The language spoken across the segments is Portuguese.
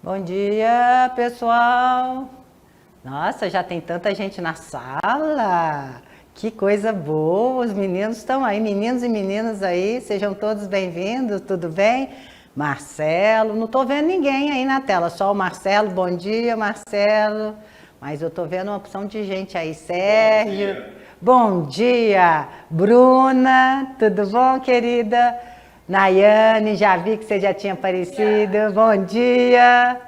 Bom dia, pessoal! Nossa, já tem tanta gente na sala! Que coisa boa! Os meninos estão aí, meninos e meninas aí, sejam todos bem-vindos, tudo bem? Marcelo, não estou vendo ninguém aí na tela, só o Marcelo. Bom dia, Marcelo! Mas eu estou vendo uma opção de gente aí, Sérgio. Bom dia, Bruna, tudo bom, querida? Nayane, já vi que você já tinha aparecido. Bom dia.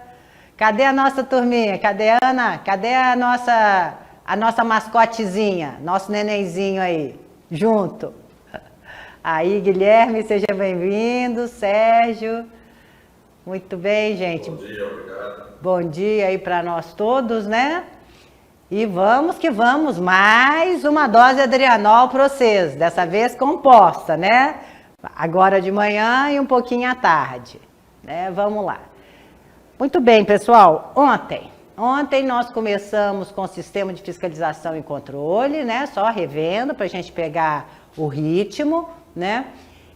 Cadê a nossa turminha? Cadê a Ana? Cadê a nossa mascotezinha? Nosso nenenzinho aí, junto. Aí, Guilherme, seja bem-vindo. Sérgio. Muito bem, gente. Bom dia, obrigado. Bom dia aí para nós todos, né? E vamos que vamos, mais uma dose de Adrianol para vocês, dessa vez composta, né? Agora de manhã e um pouquinho à tarde, né? Vamos lá. Muito bem, pessoal, ontem nós começamos com o sistema de fiscalização e controle, né? Só revendo para a gente pegar o ritmo, né?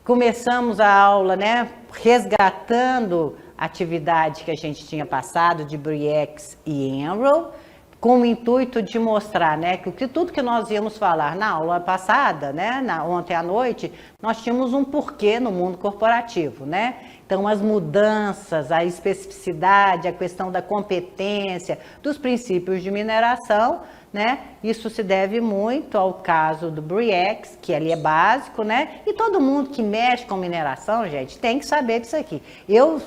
Começamos a aula, né? Resgatando a atividade que a gente tinha passado de Briex e Enroll, com o intuito de mostrar, né, que tudo que nós íamos falar na aula passada, né, ontem à noite, nós tínhamos um porquê no mundo corporativo, né? Então, as mudanças, a especificidade, a questão da competência, dos princípios de mineração, né? Isso se deve muito ao caso do Briex, que ali é básico, né? E todo mundo que mexe com mineração, gente, tem que saber disso aqui. Eu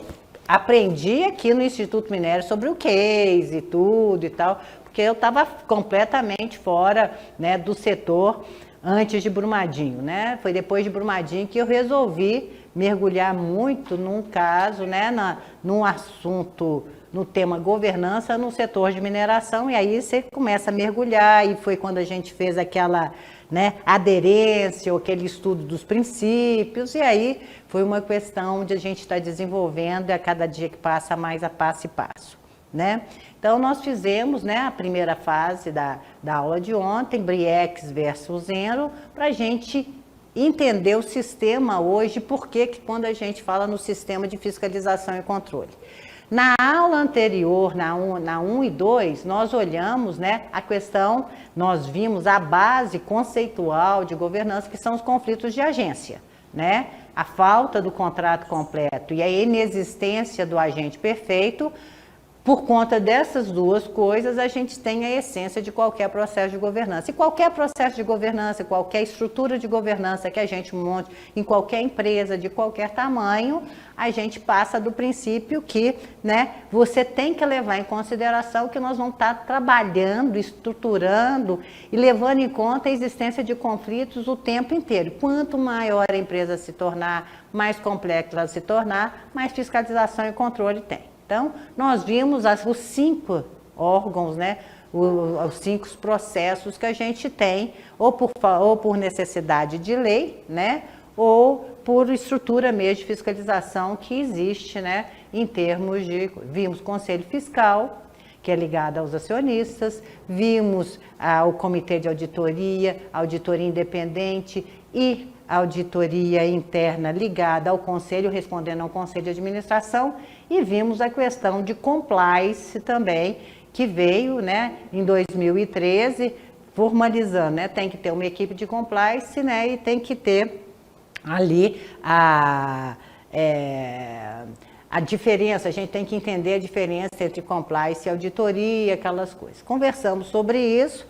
aprendi aqui no Instituto Minério sobre o case e tudo e tal, porque eu estava completamente fora, né, do setor antes de Brumadinho, né? Foi depois de Brumadinho que eu resolvi mergulhar muito num caso, né, num assunto, no tema governança no setor de mineração, e aí você começa a mergulhar, e foi quando a gente fez aquela, né, aderência, ou aquele estudo dos princípios, e aí foi uma questão de a gente estar desenvolvendo, e a cada dia que passa mais a passo e passo, né? Então, nós fizemos, né, a primeira fase da aula de ontem, Briex versus Enroll, para a gente entender o sistema hoje, porque quando a gente fala no sistema de fiscalização e controle. Na aula anterior, na 1 e 2, nós olhamos, né, a questão, nós vimos a base conceitual de governança, que são os conflitos de agência, né? A falta do contrato completo e a inexistência do agente perfeito. Por conta dessas duas coisas, a gente tem a essência de qualquer processo de governança. E qualquer processo de governança, qualquer estrutura de governança que a gente monte em qualquer empresa, de qualquer tamanho, a gente passa do princípio que, né, você tem que levar em consideração que nós vamos estar trabalhando, estruturando e levando em conta a existência de conflitos o tempo inteiro. Quanto maior a empresa se tornar, mais complexa ela se tornar, mais fiscalização e controle tem. Então, nós vimos os 5 órgãos, né, os 5 processos que a gente tem, ou por necessidade de lei, né, ou por estrutura mesmo de fiscalização que existe, né, em termos de... Vimos Conselho Fiscal, que é ligado aos acionistas, vimos o Comitê de Auditoria Independente e auditoria interna ligada ao Conselho, respondendo ao Conselho de Administração, e vimos a questão de compliance também, que veio, né, em 2013, formalizando, né, tem que ter uma equipe de compliance, né, e tem que ter ali a diferença, a gente tem que entender a diferença entre compliance e auditoria, aquelas coisas. Conversamos sobre isso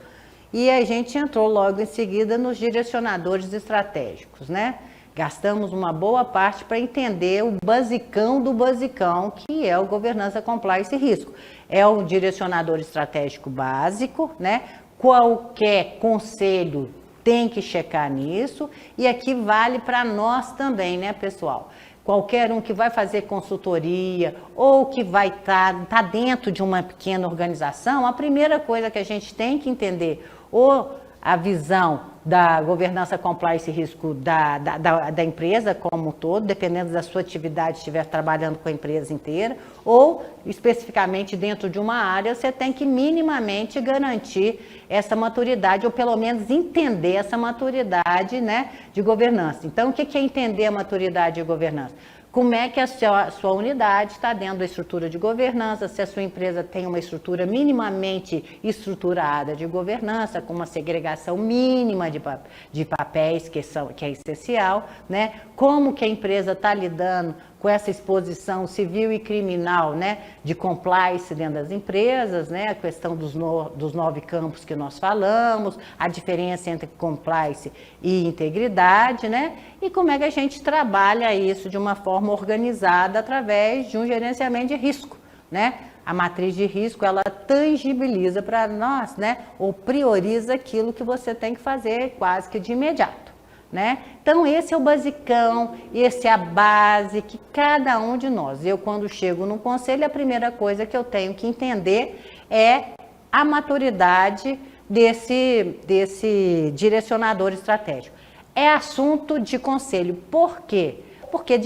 e a gente entrou logo em seguida nos direcionadores estratégicos, né? Gastamos uma boa parte para entender o basicão do basicão, que é o governança, compliance e risco. É um direcionador estratégico básico, né? Qualquer conselho tem que checar nisso, e aqui vale para nós também, né, pessoal? Qualquer um que vai fazer consultoria ou que vai estar dentro de uma pequena organização, a primeira coisa que a gente tem que entender, ou a visão da governança, compliance e risco da empresa como um todo, dependendo da sua atividade, estiver trabalhando com a empresa inteira, ou especificamente dentro de uma área, você tem que minimamente garantir essa maturidade, ou pelo menos entender essa maturidade, né, de governança. Então, o que é entender a maturidade de governança? como é que a sua unidade está dentro da estrutura de governança, se a sua empresa tem uma estrutura minimamente estruturada de governança, com uma segregação mínima de papéis, que é essencial, né? Como que a empresa está lidando com essa exposição civil e criminal, né, de compliance dentro das empresas, né, a questão dos 9 campos que nós falamos, a diferença entre compliance e integridade, né, e como é que a gente trabalha isso de uma forma organizada através de um gerenciamento de risco, né? A matriz de risco, ela tangibiliza para nós, né, ou prioriza aquilo que você tem que fazer quase que de imediato. Né? Então esse é o basicão, esse é a base que cada um de nós, eu quando chego no conselho, a primeira coisa que eu tenho que entender é a maturidade desse direcionador estratégico. É assunto de conselho. Por quê? Porque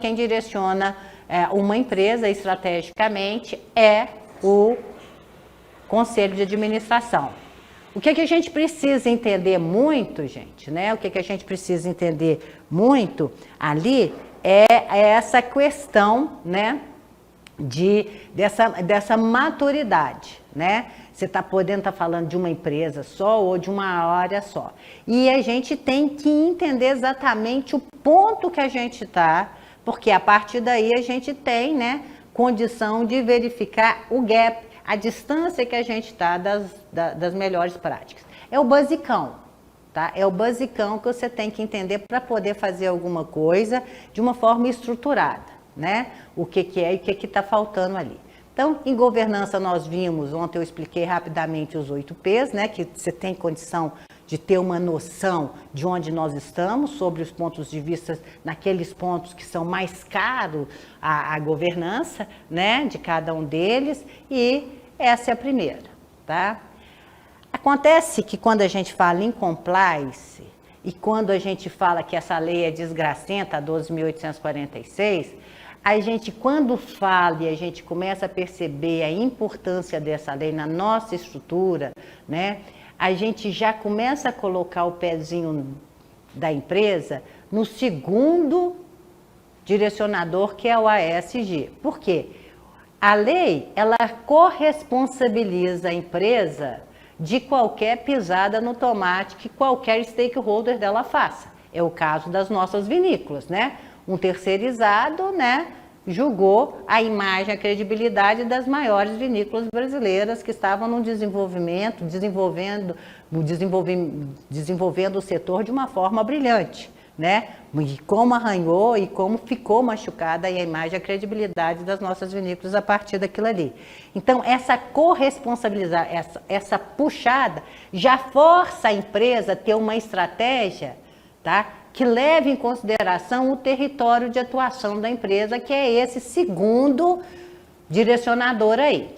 quem direciona uma empresa estrategicamente é o conselho de administração. O que a gente precisa entender muito, gente, né? O que a gente precisa entender muito ali é essa questão, né? Dessa maturidade, né? Você está podendo estar falando de uma empresa só ou de uma área só. E a gente tem que entender exatamente o ponto que a gente está, porque a partir daí a gente tem, né, condição de verificar o gap, a distância que a gente está das melhores práticas. É o basicão, tá? É o basicão que você tem que entender para poder fazer alguma coisa de uma forma estruturada, né? O que é e o que está faltando ali. Então, em governança nós vimos, ontem eu expliquei rapidamente os 8 P's, né? Que você tem condição de ter uma noção de onde nós estamos, sobre os pontos de vista, naqueles pontos que são mais caros à governança, né, de cada um deles, e essa é a primeira, tá? Acontece que quando a gente fala em compliance, e quando a gente fala que essa lei é desgracenta, a 12.846, a gente, quando fala e a gente começa a perceber a importância dessa lei na nossa estrutura, né, a gente já começa a colocar o pezinho da empresa no segundo direcionador, que é o ASG. Por quê? A lei, ela corresponsabiliza a empresa de qualquer pisada no tomate que qualquer stakeholder dela faça. É o caso das nossas vinícolas, né? Um terceirizado, né, julgou a imagem, a credibilidade das maiores vinícolas brasileiras que estavam no desenvolvendo o setor de uma forma brilhante, né? E como arranhou e como ficou machucada a imagem, a credibilidade das nossas vinícolas a partir daquilo ali. Então, essa corresponsabilizar, essa puxada, já força a empresa a ter uma estratégia, tá, que leve em consideração o território de atuação da empresa, que é esse segundo direcionador aí.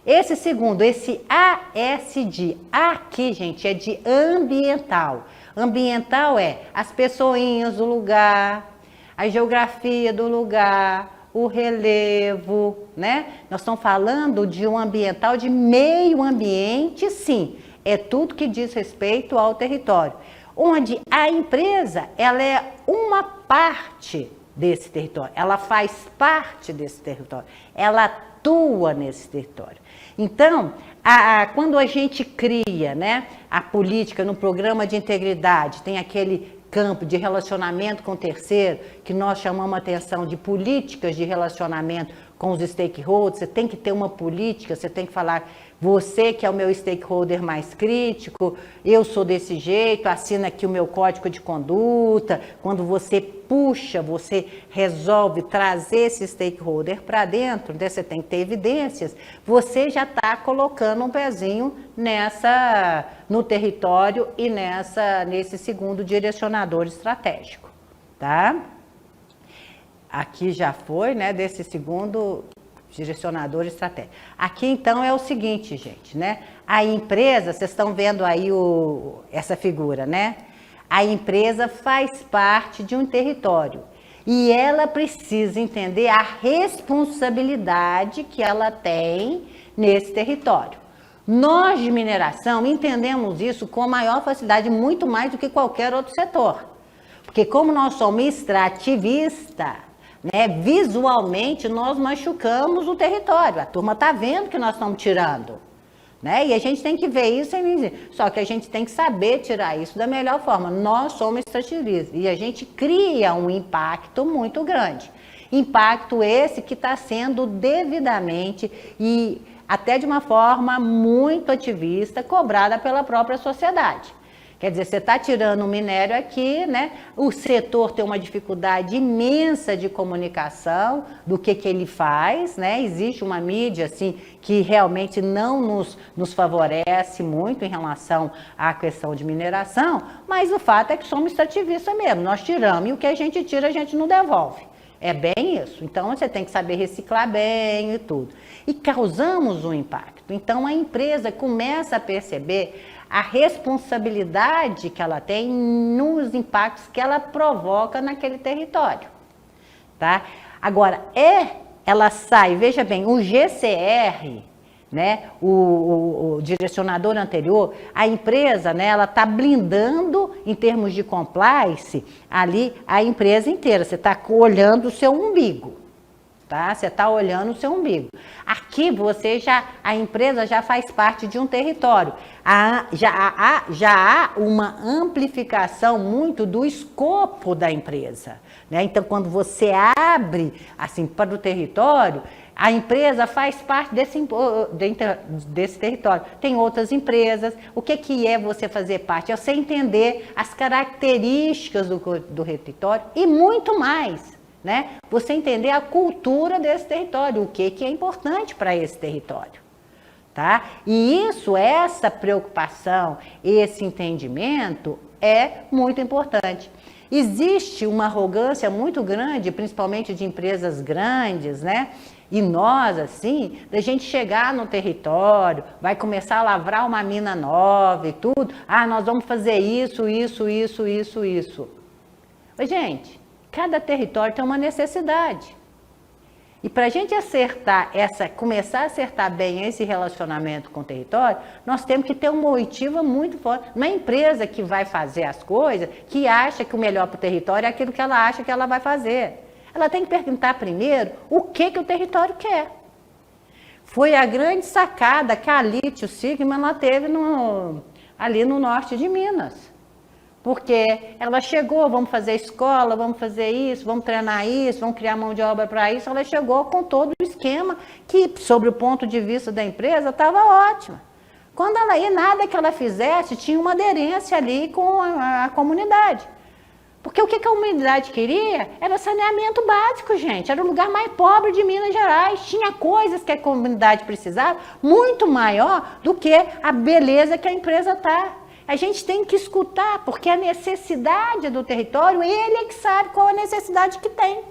Esse segundo, esse ASG, aqui, gente, é de ambiental. Ambiental é as pessoinhas do lugar, a geografia do lugar, o relevo, né? Nós estamos falando de um ambiental, de meio ambiente, sim. É tudo que diz respeito ao território. Onde a empresa, ela é uma parte desse território, ela faz parte desse território, ela atua nesse território. Então, quando a gente cria, né, a política no programa de integridade, tem aquele campo de relacionamento com o terceiro, que nós chamamos a atenção de políticas de relacionamento com os stakeholders. Você tem que ter uma política, você tem que falar, você que é o meu stakeholder mais crítico, eu sou desse jeito, assina aqui o meu código de conduta. Quando você puxa, você resolve trazer esse stakeholder para dentro, né? Você tem que ter evidências, você já está colocando um pezinho no território e nesse segundo direcionador estratégico, tá? Aqui já foi, né, desse segundo direcionador estratégico. Aqui, então, é o seguinte, gente, né? A empresa, vocês estão vendo aí essa figura, né? A empresa faz parte de um território e ela precisa entender a responsabilidade que ela tem nesse território. Nós, de mineração, entendemos isso com maior facilidade, muito mais do que qualquer outro setor. Porque como nós somos extrativistas, né? Visualmente nós machucamos o território, a turma está vendo que nós estamos tirando, né? E a gente tem que ver isso, só que a gente tem que saber tirar isso da melhor forma. Nós somos extrativistas e a gente cria um impacto muito grande. Impacto esse que está sendo devidamente e até de uma forma muito ativista, cobrada pela própria sociedade. Quer dizer, você está tirando o minério aqui, né? O setor tem uma dificuldade imensa de comunicação do que ele faz, né? Existe uma mídia, assim, que realmente não nos favorece muito em relação à questão de mineração, mas o fato é que somos extrativistas mesmo. Nós tiramos e o que a gente tira, a gente não devolve. É bem isso. Então, você tem que saber reciclar bem e tudo. E causamos um impacto. Então, a empresa começa a perceber a responsabilidade que ela tem nos impactos que ela provoca naquele território, tá? Agora, ela sai, veja bem, o GCR, né, o direcionador anterior, a empresa, né, ela está blindando em termos de compliance ali a empresa inteira. Você está olhando o seu umbigo, tá? Você está olhando o seu umbigo. Aqui a empresa já faz parte de um território. Já há uma amplificação muito do escopo da empresa, né? Então, quando você abre assim para o território, a empresa faz parte desse território. Tem outras empresas. O que é você fazer parte? É você entender as características do território e muito mais, né? Você entender a cultura desse território, o que é importante para esse território, tá? E essa preocupação, esse entendimento é muito importante. Existe uma arrogância muito grande, principalmente de empresas grandes, né? E nós, assim, da gente chegar no território, vai começar a lavrar uma mina nova e tudo. Nós vamos fazer isso. Mas, gente, cada território tem uma necessidade. E para a gente começar a acertar bem esse relacionamento com o território, nós temos que ter uma oitiva muito forte. Uma empresa que vai fazer as coisas, que acha que o melhor para o território é aquilo que ela acha que ela vai fazer. Ela tem que perguntar primeiro o que o território quer. Foi a grande sacada que a Lítio Sigma ela teve ali no norte de Minas. Porque ela chegou, vamos fazer escola, vamos fazer isso, vamos treinar isso, vamos criar mão de obra para isso. Ela chegou com todo o esquema que, sobre o ponto de vista da empresa, estava ótima. Quando ela ia, nada que ela fizesse, tinha uma aderência ali com a comunidade. Porque o que a comunidade queria era saneamento básico, gente. Era o lugar mais pobre de Minas Gerais. Tinha coisas que a comunidade precisava muito maior do que a beleza que a empresa está. A gente tem que escutar, porque a necessidade do território, ele é que sabe qual a necessidade que tem.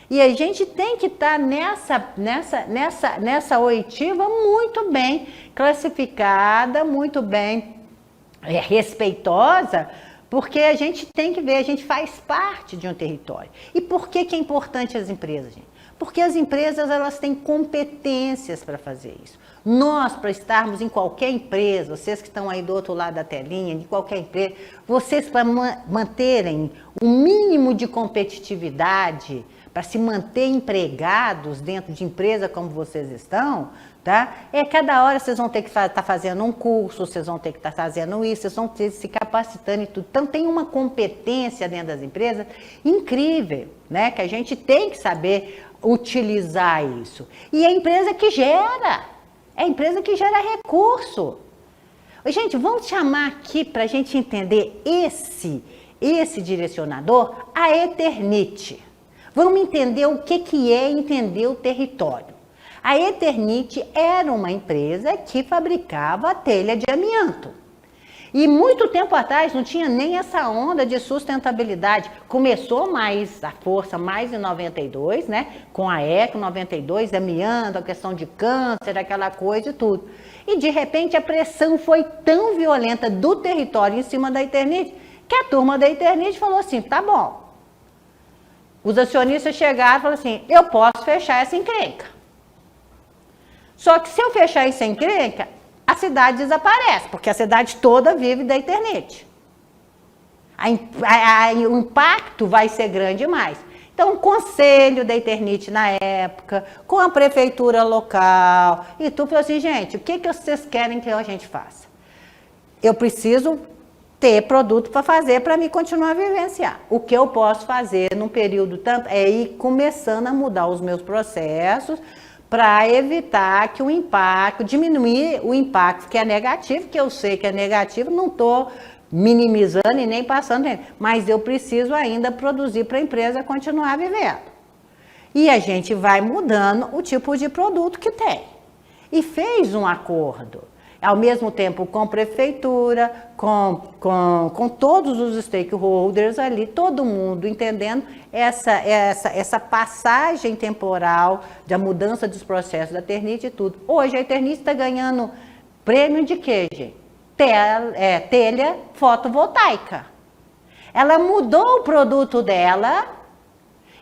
E a gente tem que estar nessa oitiva muito bem classificada, muito bem respeitosa, porque a gente tem que ver, a gente faz parte de um território. E por que é importante as empresas, gente? Porque as empresas, elas têm competências para fazer isso. Nós, para estarmos em qualquer empresa, vocês que estão aí do outro lado da telinha, de qualquer empresa, vocês para manterem um mínimo de competitividade, para se manter empregados dentro de empresa como vocês estão, tá? Cada hora vocês vão ter que estar fazendo um curso, vocês vão ter que estar fazendo isso, vocês vão ter que se capacitando e tudo. Então tem uma competência dentro das empresas incrível, né? Que a gente tem que saber utilizar isso. E a empresa que gera, é a empresa que gera recurso. Gente, vamos chamar aqui para a gente entender esse direcionador, a Eternit. Vamos entender o que é entender o território. A Eternit era uma empresa que fabricava telha de amianto. E muito tempo atrás não tinha nem essa onda de sustentabilidade. Começou mais a força, mais em 92, né? Com a ECO 92, amianto, a questão de câncer, aquela coisa e tudo. E de repente a pressão foi tão violenta do território em cima da Eternit, que a turma da Eternit falou assim, tá bom. Os acionistas chegaram e falaram assim, eu posso fechar essa encrenca. Só que se eu fechar essa encrenca, a cidade desaparece, porque a cidade toda vive da Eternit. O impacto vai ser grande demais. Então, o conselho da Eternit na época, com a prefeitura local, e tu falou assim, gente, o que vocês querem que a gente faça? Eu preciso ter produto para fazer, para me continuar a vivenciar. O que eu posso fazer num período tanto é ir começando a mudar os meus processos para evitar que o impacto, diminuir o impacto que é negativo, que eu sei que é negativo, não estou minimizando e nem passando, mas eu preciso ainda produzir para a empresa continuar vivendo. E a gente vai mudando o tipo de produto que tem. E fez um acordo. Ao mesmo tempo com a prefeitura, com todos os stakeholders ali, todo mundo entendendo essa passagem temporal da mudança dos processos da Eternit e tudo. Hoje a Eternit está ganhando prêmio de quê, gente? Telha fotovoltaica. Ela mudou o produto dela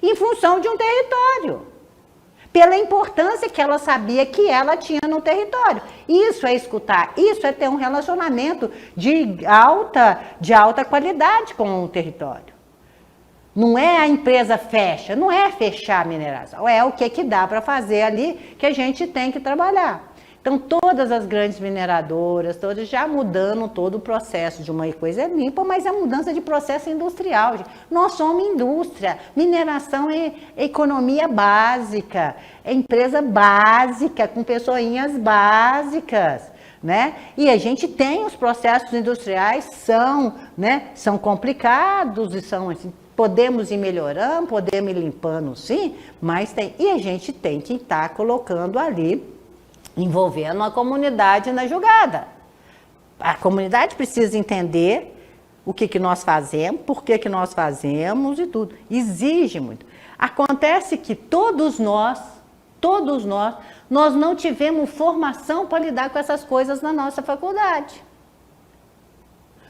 em função de um território. Pela importância que ela sabia que ela tinha no território. Isso é escutar, isso é ter um relacionamento de alta qualidade com o território. Não é a empresa fecha, não é fechar a mineração, é o que dá para fazer ali que a gente tem que trabalhar. Então, todas as grandes mineradoras, todas já mudando todo o processo de uma coisa limpa, mas é mudança de processo industrial. Gente. Nós somos indústria, mineração é economia básica, é empresa básica, com pessoinhas básicas. Né? E a gente tem os processos industriais, são complicados e são assim, podemos ir melhorando, podemos ir limpando sim, mas tem. E a gente tem que estar colocando ali, envolvendo a comunidade na jogada. A comunidade precisa entender o que nós fazemos, por que nós fazemos e tudo. Exige muito. Acontece que todos nós não tivemos formação para lidar com essas coisas na nossa faculdade.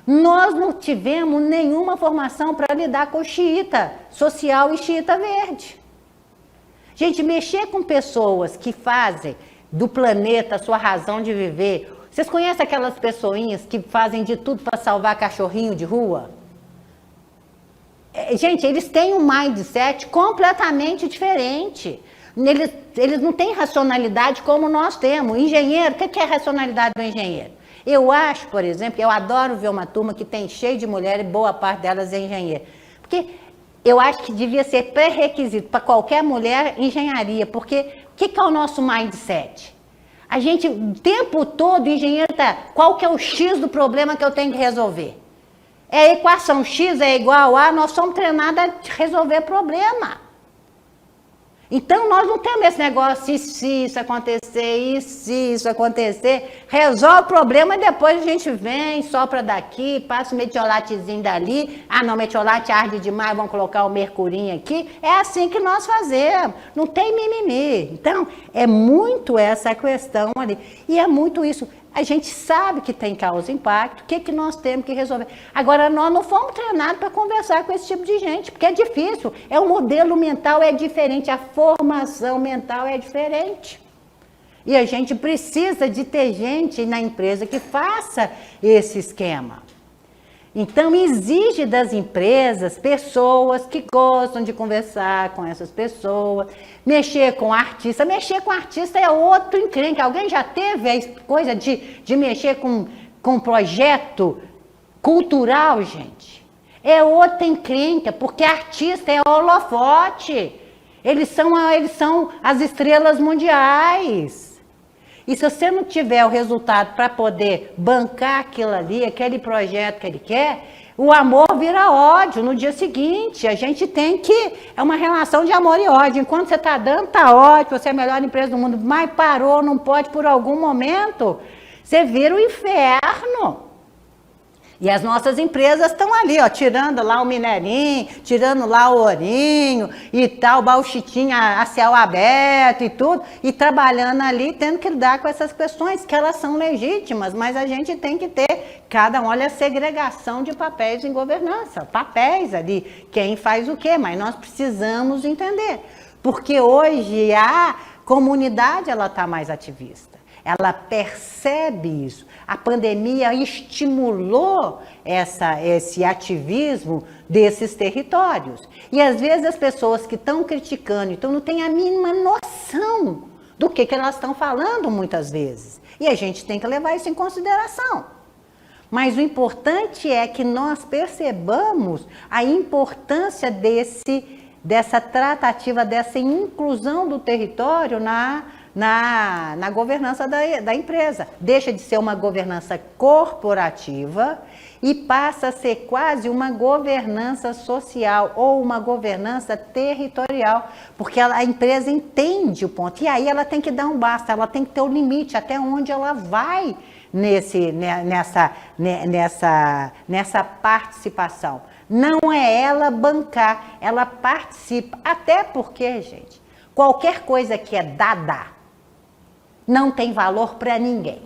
Nós não tivemos nenhuma formação para lidar com xiita social e xiita verde. Gente, mexer com pessoas que fazem do planeta a sua razão de viver. Vocês conhecem aquelas pessoinhas que fazem de tudo para salvar cachorrinho de rua? Gente, eles têm um mindset completamente diferente. Eles não têm racionalidade como nós temos. Engenheiro, o que é a racionalidade do engenheiro? Eu acho, por exemplo, eu adoro ver uma turma que tem cheio de mulheres e boa parte delas é engenheiro. Porque eu acho que devia ser pré-requisito para qualquer mulher engenharia, porque o que é o nosso mindset? A gente, o tempo todo, engenheiro qual que é o X do problema que eu tenho que resolver? É a equação X é igual a, nós somos treinados a resolver problema. Então, nós não temos esse negócio, e se isso acontecer, e se isso acontecer, resolve o problema e depois a gente vem, sopra daqui, passa o metiolatezinho dali, não, metiolate arde demais, vamos colocar o mercurinho aqui. É assim que nós fazemos, não tem mimimi. Então, é muito essa questão ali, e é muito isso. A gente sabe que tem causa e impacto, o que nós temos que resolver. Agora, nós não fomos treinados para conversar com esse tipo de gente, porque é difícil. O modelo mental é diferente, a formação mental é diferente. E a gente precisa de ter gente na empresa que faça esse esquema. Então, exige das empresas pessoas que gostam de conversar com essas pessoas, mexer com artista. Mexer com artista é outro encrenque. Alguém já teve a coisa de mexer com projeto cultural, gente? É outra encrenca, porque artista é holofote. Eles são as estrelas mundiais. E se você não tiver o resultado para poder bancar aquilo ali, aquele projeto que ele quer, o amor vira ódio no dia seguinte. A gente tem que... É uma relação de amor e ódio. Enquanto você está dando, está ótimo, você é a melhor empresa do mundo, mas parou, não pode por algum momento, você vira o inferno. E as nossas empresas estão ali, ó, tirando lá o minerinho, tirando lá o ourinho e tal, bauxitinha a céu aberto e tudo, e trabalhando ali, tendo que lidar com essas questões, que elas são legítimas, mas a gente tem que ter, cada um, olha a segregação de papéis em governança, papéis ali, quem faz o quê, mas nós precisamos entender, porque hoje a comunidade, ela está mais ativista. ela percebe isso. A pandemia estimulou esse ativismo desses territórios. E às vezes as pessoas que estão criticando, então não têm a mínima noção do que elas estão falando muitas vezes. E a gente tem que levar isso em consideração. Mas o importante é que nós percebamos a importância dessa tratativa, dessa inclusão do território na governança da empresa. Deixa de ser uma governança corporativa e passa a ser quase uma governança social ou uma governança territorial, porque a empresa entende o ponto. E aí ela tem que dar um basta, ela tem que ter o limite até onde ela vai nessa participação. Não é ela bancar, ela participa. Até porque, gente, qualquer coisa que é dada não tem valor para ninguém.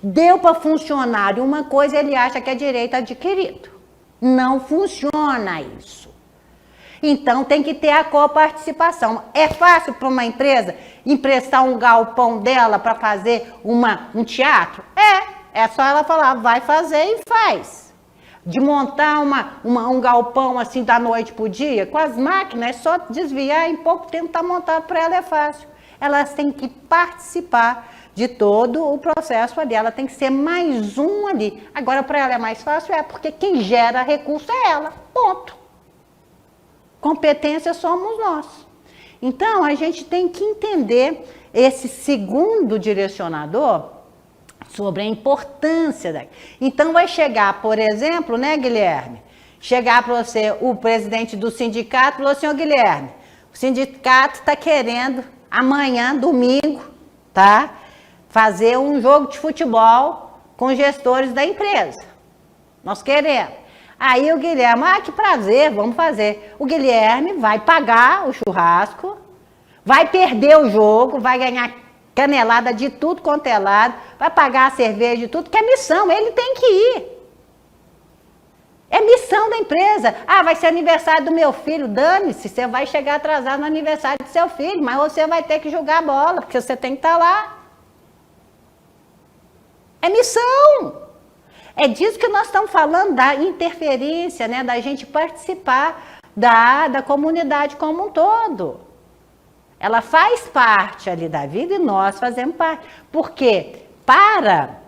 Deu para funcionário uma coisa, ele acha que é direito adquirido. Não funciona isso. Então tem que ter a coparticipação. É fácil para uma empresa emprestar um galpão dela para fazer um teatro? É só ela falar, vai fazer e faz. De montar um galpão assim da noite para o dia, com as máquinas, é só desviar, em pouco tempo está montado, para ela é fácil. Elas têm que participar de todo o processo ali, ela tem que ser mais um ali. Agora, para ela é mais fácil, porque quem gera recurso é ela, ponto. Competência somos nós. Então, a gente tem que entender esse segundo direcionador sobre a importância Então, vai chegar, por exemplo, né, Guilherme? Chegar para você, o presidente do sindicato, falou assim, ô Guilherme, o sindicato está querendo, amanhã, domingo, tá? Fazer um jogo de futebol com gestores da empresa. Nós queremos. Aí o Guilherme, que prazer, vamos fazer. O Guilherme vai pagar o churrasco, vai perder o jogo, vai ganhar canelada de tudo quanto é lado, vai pagar a cerveja de tudo, que é missão, ele tem que ir. É missão da empresa. Vai ser aniversário do meu filho, dane-se, você vai chegar atrasado no aniversário do seu filho, mas você vai ter que jogar bola, porque você tem que estar lá. É missão. É disso que nós estamos falando, da interferência, né, da gente participar da comunidade como um todo. Ela faz parte ali da vida e nós fazemos parte. Porque para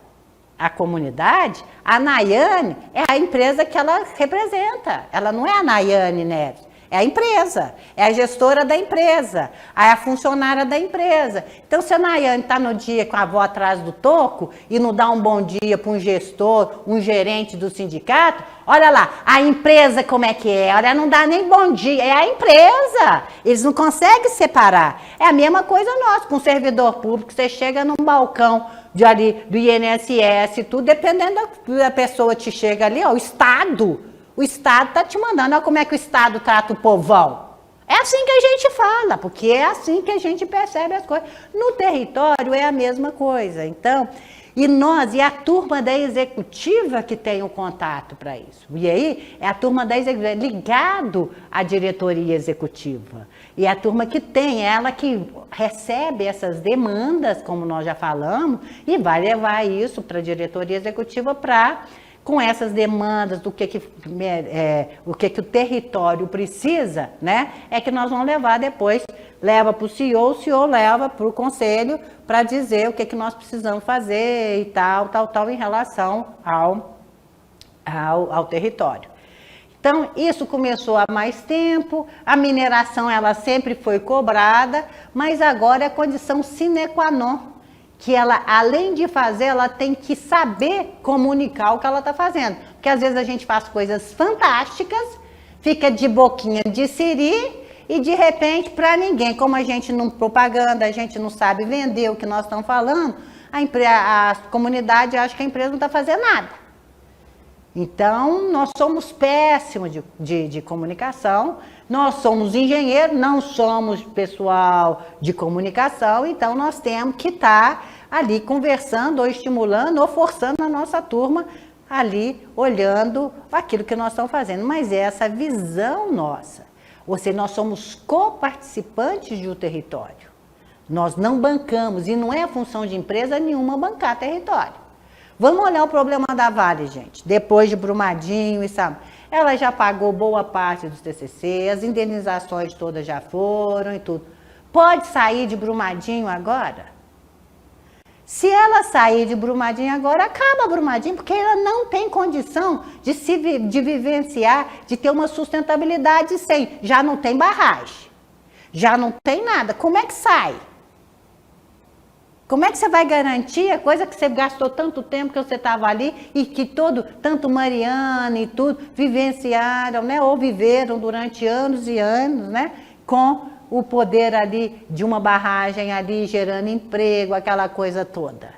a comunidade, a Nayane é a empresa que ela representa. Ela não é a Nayane Neves. É a empresa, é a gestora da empresa, é a funcionária da empresa. Então, se a Nayane está no dia com a avó atrás do toco e não dá um bom dia para um gestor, um gerente do sindicato, olha lá, a empresa como é que é? Olha, não dá nem bom dia, é a empresa. Eles não conseguem separar. É a mesma coisa nossa, com o servidor público, você chega num balcão do INSS, tudo, dependendo da pessoa que chega ali, o Estado. O Estado está te mandando, olha como é que o Estado trata o povão. É assim que a gente fala, porque é assim que a gente percebe as coisas. No território é a mesma coisa. Então, e a turma da executiva que tem o contato para isso. E aí, é a turma da executiva, ligado à diretoria executiva. E é a turma que tem, ela que recebe essas demandas, como nós já falamos, e vai levar isso para a diretoria executiva com essas demandas do que o território precisa, né? É que nós vamos levar depois, leva para o CEO leva para o conselho para dizer o que nós precisamos fazer e tal, em relação ao território. Então, isso começou há mais tempo, a mineração ela sempre foi cobrada, mas agora é condição sine qua non. Que ela, além de fazer, ela tem que saber comunicar o que ela está fazendo. Porque às vezes a gente faz coisas fantásticas, fica de boquinha de siri e de repente para ninguém. Como a gente não propaganda, a gente não sabe vender o que nós estamos falando, a comunidade acha que a empresa não está fazendo nada. Então, nós somos péssimos de comunicação, nós somos engenheiros, não somos pessoal de comunicação, então nós temos que estar ali conversando, ou estimulando, ou forçando a nossa turma ali, olhando aquilo que nós estamos fazendo. Mas é essa visão nossa, ou seja, nós somos coparticipantes do território. Nós não bancamos, e não é função de empresa nenhuma bancar território. Vamos olhar o problema da Vale, gente. Depois de Brumadinho e sabe, ela já pagou boa parte dos TCC, as indenizações todas já foram e tudo. Pode sair de Brumadinho agora? Se ela sair de Brumadinho agora, acaba Brumadinho, porque ela não tem condição de vivenciar, de ter uma sustentabilidade sem. Já não tem barragem, já não tem nada. Como é que sai? Como é que você vai garantir a coisa que você gastou tanto tempo que você estava ali e que tanto Mariana e tudo, vivenciaram, né? Ou viveram durante anos e anos, né? Com o poder ali de uma barragem ali gerando emprego, aquela coisa toda.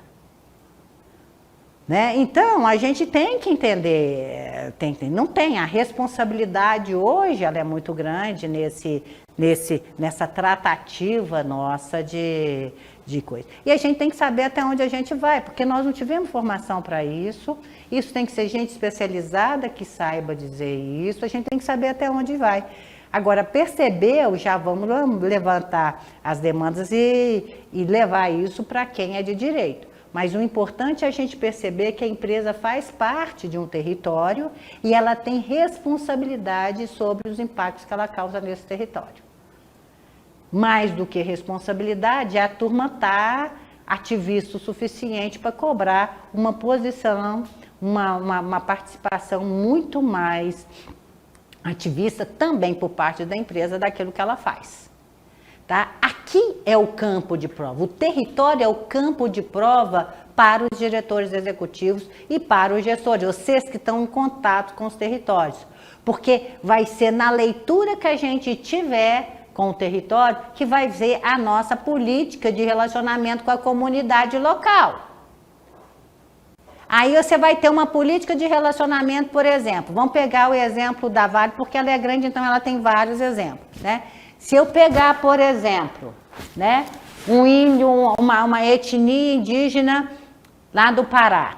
Né? Então, a gente tem que entender, não tem, a responsabilidade hoje ela é muito grande nessa tratativa nossa de coisa. E a gente tem que saber até onde a gente vai, porque nós não tivemos formação para isso, isso tem que ser gente especializada que saiba dizer isso, a gente tem que saber até onde vai. Agora, percebeu, já vamos levantar as demandas e levar isso para quem é de direito. Mas o importante é a gente perceber que a empresa faz parte de um território e ela tem responsabilidade sobre os impactos que ela causa nesse território. Mais do que responsabilidade, a turma está ativista o suficiente para cobrar uma posição, uma participação muito mais ativista também por parte da empresa daquilo que ela faz. Tá? Aqui é o campo de prova, o território é o campo de prova para os diretores executivos e para os gestores, vocês que estão em contato com os territórios, porque vai ser na leitura que a gente tiver com o território que vai ser a nossa política de relacionamento com a comunidade local. Aí você vai ter uma política de relacionamento, por exemplo, vamos pegar o exemplo da Vale, porque ela é grande, então ela tem vários exemplos, né? Se eu pegar, por exemplo, né, um índio, uma etnia indígena lá do Pará,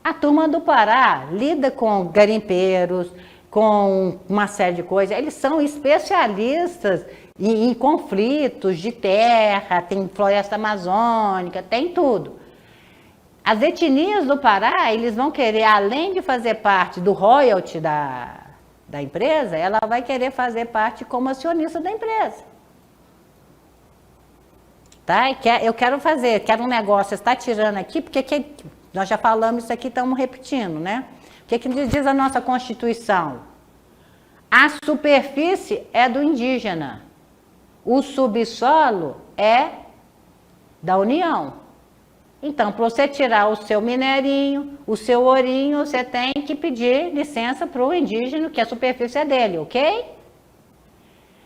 a turma do Pará lida com garimpeiros, com uma série de coisas, eles são especialistas em conflitos de terra, tem floresta amazônica, tem tudo. As etnias do Pará, eles vão querer, além de fazer parte do royalty da empresa, ela vai querer fazer parte como acionista da empresa. Tá? Eu quero um negócio, você está tirando aqui, porque nós já falamos isso aqui, estamos repetindo, né? O que diz a nossa Constituição? A superfície é do indígena, o subsolo é da União. Então, para você tirar o seu minerinho, o seu ourinho, você tem que pedir licença para o indígena, que a superfície é dele, ok?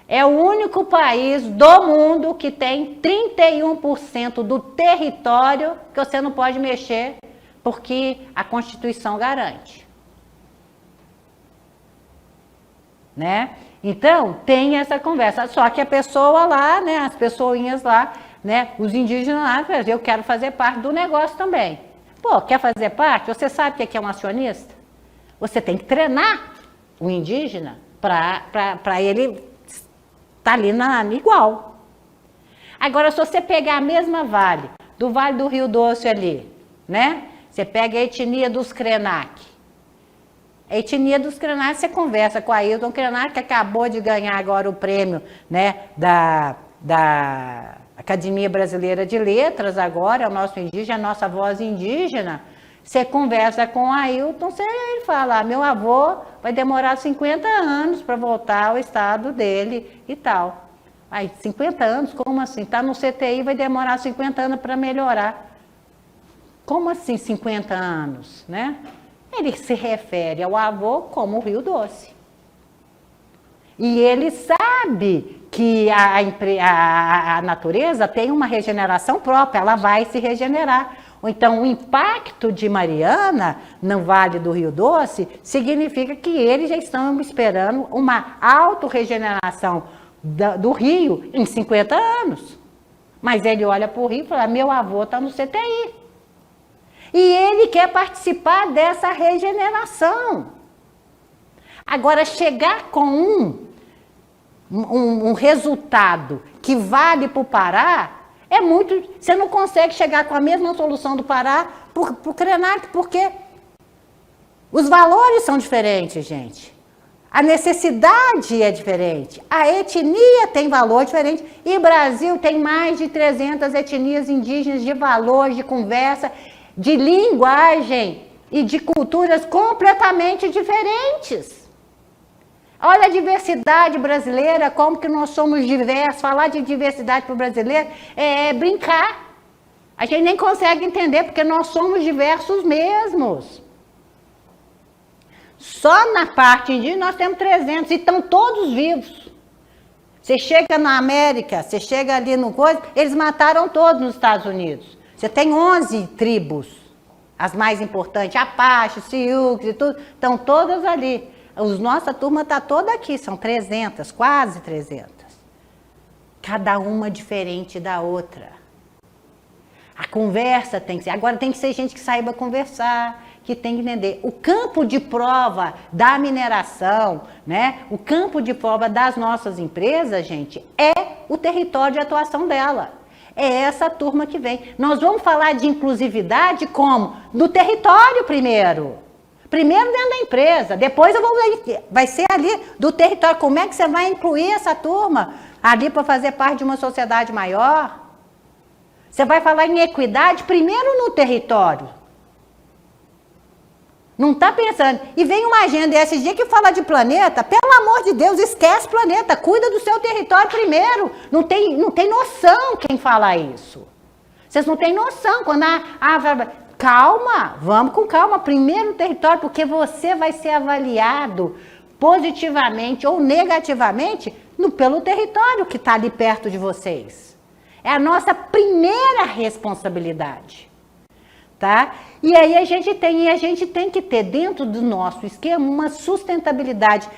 É o único país do mundo que tem 31% do território que você não pode mexer, porque a Constituição garante. Né? Então, tem essa conversa. Só que a pessoa lá, né, as pessoinhas lá, né, os indígenas lá, eu quero fazer parte do negócio também. Pô, quer fazer parte? Você sabe o que é um acionista? Você tem que treinar o indígena para ele estar ali igual. Agora, se você pegar a mesma Vale, do Vale do Rio Doce ali, né? Você pega a etnia dos Krenak. A etnia dos Krenak, você conversa com a Ailton Krenak, que acabou de ganhar agora o prêmio, né, da Academia Brasileira de Letras, agora, é o nosso indígena, a nossa voz indígena. Você conversa com o Ailton, ele fala, meu avô vai demorar 50 anos para voltar ao estado dele e tal. Aí, 50 anos? Como assim? Está no CTI, vai demorar 50 anos para melhorar. Como assim 50 anos, né? Ele se refere ao avô como o Rio Doce. E ele sabe que a natureza tem uma regeneração própria, ela vai se regenerar. Ou então, o impacto de Mariana no Vale do Rio Doce significa que eles já estão esperando uma autorregeneração do rio em 50 anos. Mas ele olha para o rio e fala, meu avô está no CTI. E ele quer participar dessa regeneração. Agora, chegar com um resultado que vale para o Pará, É muito, você não consegue chegar com a mesma solução do Pará para o Krenak, porque os valores são diferentes, gente. A necessidade é diferente. A etnia tem valor diferente. E o Brasil tem mais de 300 etnias indígenas de valor, de conversa, de linguagem e de culturas completamente diferentes. Olha a diversidade brasileira, como que nós somos diversos. Falar de diversidade para o brasileiro é brincar. A gente nem consegue entender, porque nós somos diversos mesmos. Só na parte indígena nós temos 300 e estão todos vivos. Você chega na América, você chega ali no coisa, eles mataram todos nos Estados Unidos. Você tem 11 tribos, as mais importantes, Apache, Sioux e tudo, estão todas ali. Nossa turma está toda aqui, são 300, quase 300. Cada uma diferente da outra. A conversa tem que ser, agora tem que ser gente que saiba conversar, que tem que entender. O campo de prova da mineração, né? O campo de prova das nossas empresas, gente, é o território de atuação dela. É essa turma que vem. Nós vamos falar de inclusividade como? Do território primeiro. Primeiro dentro da empresa, depois vai ser ali do território. Como é que você vai incluir essa turma ali para fazer parte de uma sociedade maior? Você vai falar em equidade primeiro no território. Não está pensando. E vem uma agenda esses dias que fala de planeta. Pelo amor de Deus, esquece planeta. Cuida do seu território primeiro. Não tem noção quem fala isso. Vocês não têm noção. Quando calma, vamos com calma. Primeiro o território, porque você vai ser avaliado positivamente ou negativamente pelo território que está ali perto de vocês. É a nossa primeira responsabilidade. Tá? E aí a gente tem que ter dentro do nosso esquema uma sustentabilidade.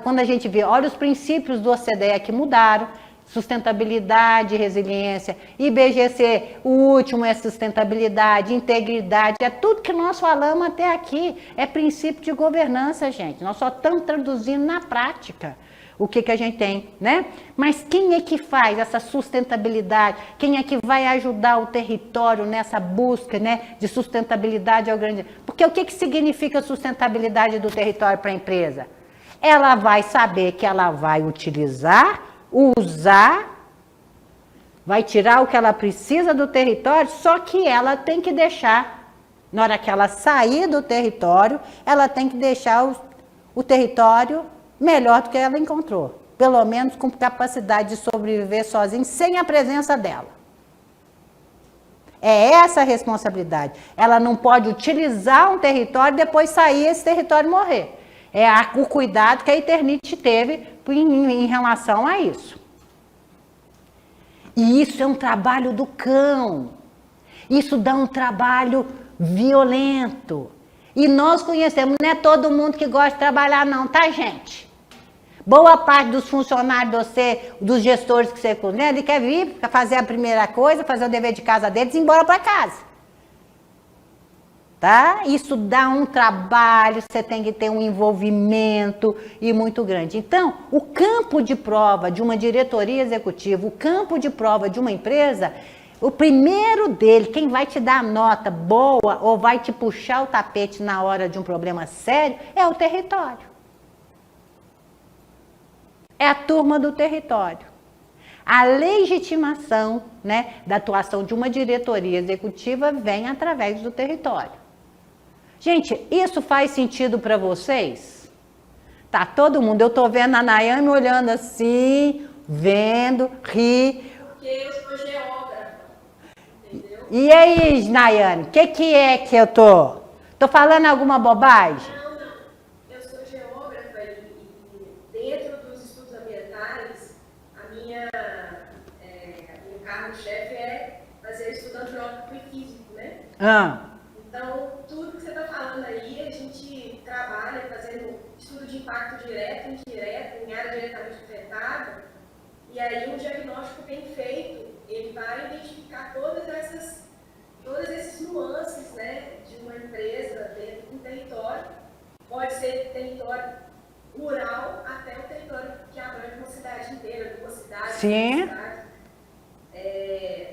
Quando a gente vê, olha os princípios do OCDE que mudaram, sustentabilidade, resiliência, IBGC, o último é sustentabilidade, integridade, é tudo que nós falamos até aqui, é princípio de governança, gente. Nós só estamos traduzindo na prática o que a gente tem, né? Mas quem é que faz essa sustentabilidade? Quem é que vai ajudar o território nessa busca, né, de sustentabilidade ao grande... Porque o que significa sustentabilidade do território para a empresa? Ela vai saber que ela vai utilizar, usar, vai tirar o que ela precisa do território, só que ela tem que deixar, na hora que ela sair do território, ela tem que deixar o território melhor do que ela encontrou. Pelo menos com capacidade de sobreviver sozinha, sem a presença dela. É essa a responsabilidade. Ela não pode utilizar um território e depois sair esse território e morrer. É o cuidado que a Eternit teve em relação a isso. E isso é um trabalho do cão. Isso dá um trabalho violento. E nós conhecemos, não é todo mundo que gosta de trabalhar não, tá, gente? Boa parte dos funcionários dos gestores que você conhece, ele quer vir para fazer a primeira coisa, fazer o dever de casa deles e ir embora para casa. Tá? Isso dá um trabalho, você tem que ter um envolvimento e muito grande. Então, o campo de prova de uma diretoria executiva, o campo de prova de uma empresa, o primeiro dele, quem vai te dar a nota boa ou vai te puxar o tapete na hora de um problema sério, é o território. É a turma do território. A legitimação, né, da atuação de uma diretoria executiva vem através do território. Gente, isso faz sentido para vocês? Tá todo mundo, eu tô vendo a Nayane olhando assim, vendo, ri. Porque eu sou geógrafa, entendeu? E aí, Nayane, o que é que eu tô? Tô falando alguma bobagem? Não. Eu sou geógrafa e dentro dos estudos ambientais, meu carro-chefe é fazer estudo antrópico e físico, né? Então, tudo que você está falando aí, a gente trabalha fazendo estudo de impacto direto e indireto, em área diretamente afetada, e aí um diagnóstico bem feito, ele vai identificar todas esses nuances, né, de uma empresa dentro de um território. Pode ser território rural até o território que abrange uma cidade inteira, duas cidades. Sim.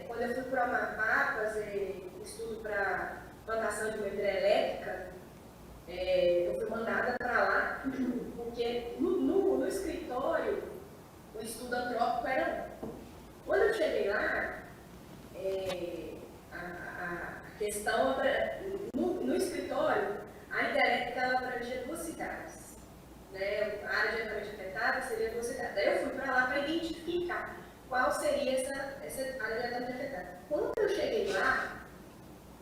Quando eu mandada para lá, porque no escritório o estudo antrópico era um. Quando eu cheguei lá, a questão no escritório, a Interec ela abrangia 2 cidades. Né? A área diretamente afetada seria 2 cidades. Daí eu fui para lá para identificar qual seria essa área diretamente afetada. Quando eu cheguei lá,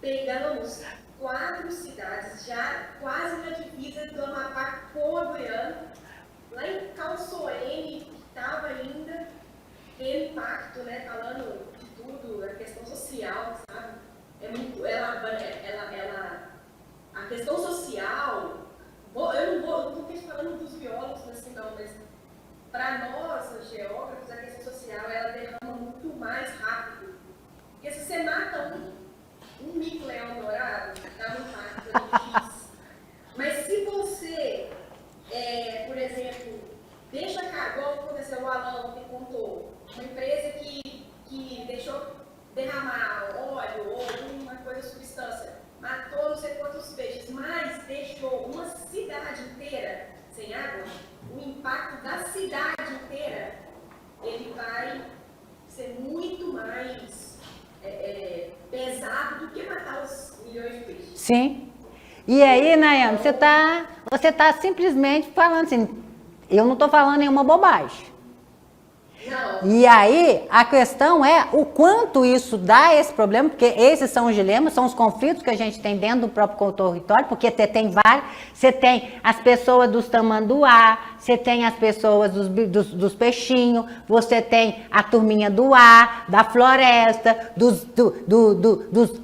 pegamos 4 cidades, já quase na divisa do Amapá com a Goiânia, lá em Calçoene, que estava ainda tendo impacto, né, falando de tudo, a questão social, sabe? A questão social, eu não estou falando dos biólogos assim não, mas para nós, os geógrafos, a questão social, ela derrama muito mais rápido. Porque se você mata um mico-leão dourado, dá um impacto X. Mas se você, por exemplo, deixa igual aconteceu o Alan que contou, uma empresa que deixou derramar óleo ou alguma coisa, substância, matou não sei quantos peixes, mas deixou uma cidade inteira sem água, o impacto da cidade inteira, ele vai ser muito mais pesado do que matar os milhões de peixes. Sim. E aí, Nayane, você tá simplesmente falando assim, eu não estou falando nenhuma bobagem. Não. E aí, a questão é o quanto isso dá esse problema, porque esses são os dilemas, são os conflitos que a gente tem dentro do próprio território, porque você tem as pessoas dos tamanduá, você tem as pessoas dos peixinhos, você tem a turminha do ar, da floresta, dos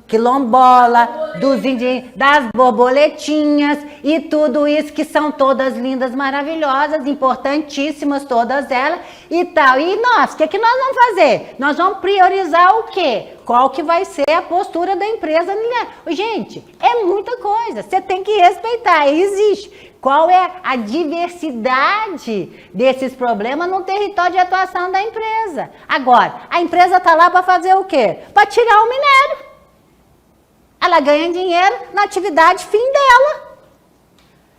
quilombola, dos indígenas, das borboletinhas, e tudo isso que são todas lindas, maravilhosas, importantíssimas, todas elas, e tal. E nós, o que nós vamos fazer? Nós vamos priorizar o quê? Qual que vai ser a postura da empresa? Gente, é muita coisa, você tem que respeitar, existe. Qual é a diversidade desses problemas no território de atuação da empresa? Agora, a empresa está lá para fazer o quê? Para tirar o minério. Ela ganha dinheiro na atividade fim dela.